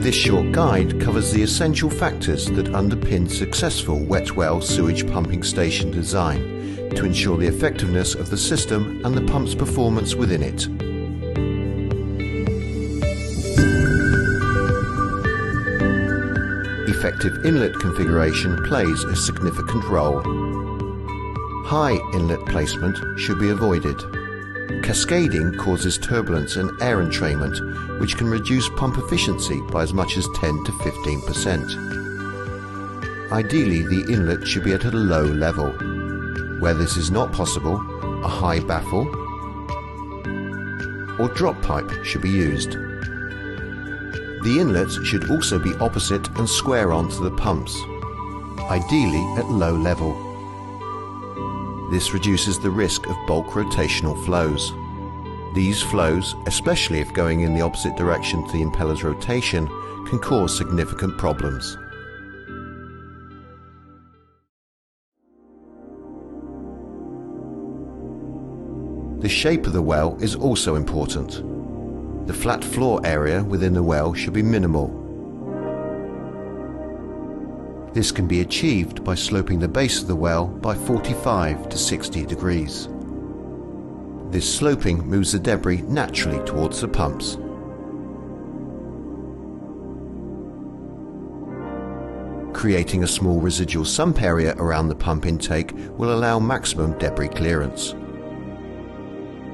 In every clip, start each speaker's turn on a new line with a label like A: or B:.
A: This short guide covers the essential factors that underpin successful wet well sewage pumping station design to ensure the effectiveness of the system and the pump's performance within it. Effective inlet configuration plays a significant role. High inlet placement should be avoided. Cascading causes turbulence and air entrainment, which can reduce pump efficiency by as much as 10 to 15%. Ideally, the inlet should be at a low level. Where this is not possible, a high baffle or drop pipe should be used. The inlets should also be opposite and square on to the pumps, ideally at low level. This reduces the risk of bulk rotational flows. These flows, especially if going in the opposite direction to the impeller's rotation, can cause significant problems. The shape of the well is also important. The flat floor area within the well should be minimal. This can be achieved by sloping the base of the well by 45 to 60 degrees. This sloping moves the debris naturally towards the pumps. Creating a small residual sump area around the pump intake will allow maximum debris clearance.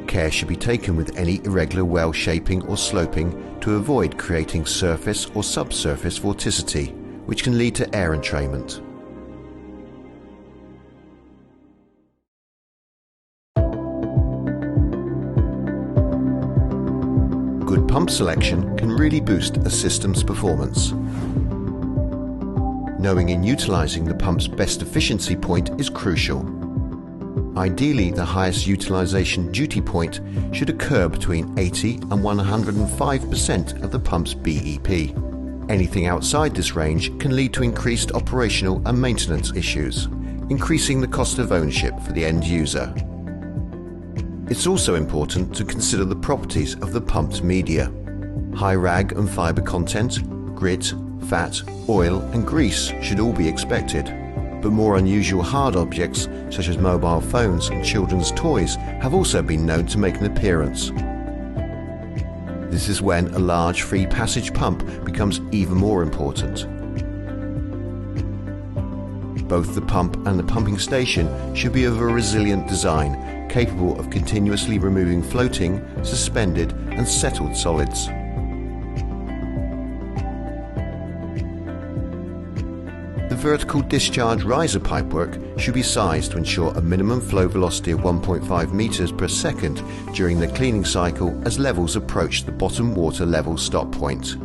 A: Care should be taken with any irregular well shaping or sloping to avoid creating surface or subsurface vorticity, which can lead to air entrainment. Good pump selection can really boost a system's performance. Knowing and utilising the pump's best efficiency point is crucial. Ideally, the highest utilisation duty point should occur between 80 and 105% of the pump's BEP. Anything outside this range can lead to increased operational and maintenance issues, increasing the cost of ownership for the end user. It's also important to consider the properties of the pumped media. High rag and fibre content, grit, fat, oil and grease should all be expected, but more unusual hard objects such as mobile phones and children's toys have also been known to make an appearance. This is when a large free passage pump becomes even more important. Both the pump and the pumping station should be of a resilient design, capable of continuously removing floating, suspended and settled solids. The vertical discharge riser pipework should be sized to ensure a minimum flow velocity of 1.5 meters per second during the cleaning cycle as levels approach the bottom water level stop point.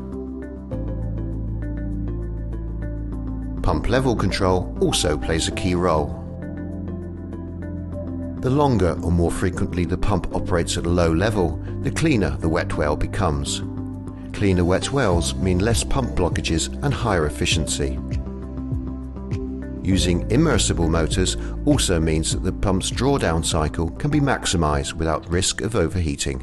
A: Pump level control also plays a key role. The longer or more frequently the pump operates at a low level, the cleaner the wet well becomes. Cleaner wet wells mean less pump blockages and higher efficiency. Using immersible motors also means that the pump's drawdown cycle can be maximised without risk of overheating.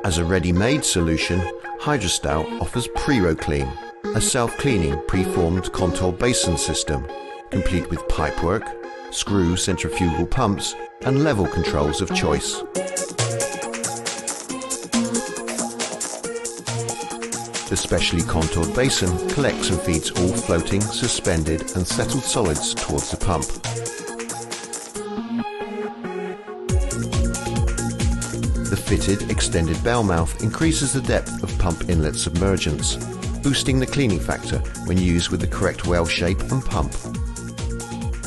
A: As a ready-made solution, Hidrostal offers Preroclean, a self-cleaning pre-formed contour basin system, complete with pipework, screw centrifugal pumps and level controls of choice. The specially contoured basin collects and feeds all floating, suspended and settled solids towards the pump. The fitted extended bell mouth increases the depth of pump inlet submergence, boosting the cleaning factor when used with the correct well shape and pump.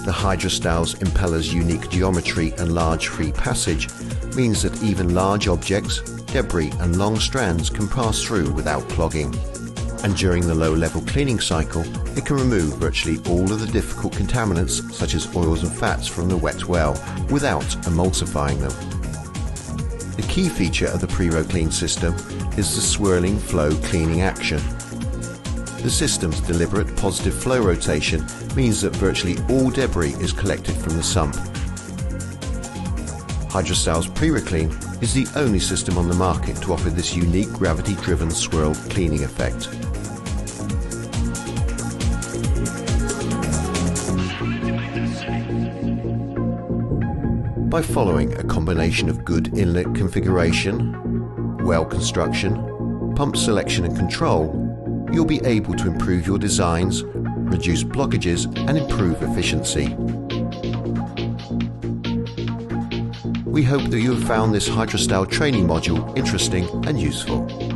A: The Hidrostal's impeller's unique geometry and large free passage means that even large objects, debris and long strands can pass through without clogging. And during the low-level cleaning cycle, it can remove virtually all of the difficult contaminants such as oils and fats from the wet well without emulsifying them. The key feature of the Preroclean system is the swirling flow cleaning action. The system's deliberate positive flow rotation means that virtually all debris is collected from the sump. Hidrostal's Preroclean is the only system on the market to offer this unique gravity-driven swirl cleaning effect. By following a combination of good inlet configuration, well construction, pump selection and control, you'll be able to improve your designs, reduce blockages and improve efficiency. We hope that you have found this Hidrostal training module interesting and useful.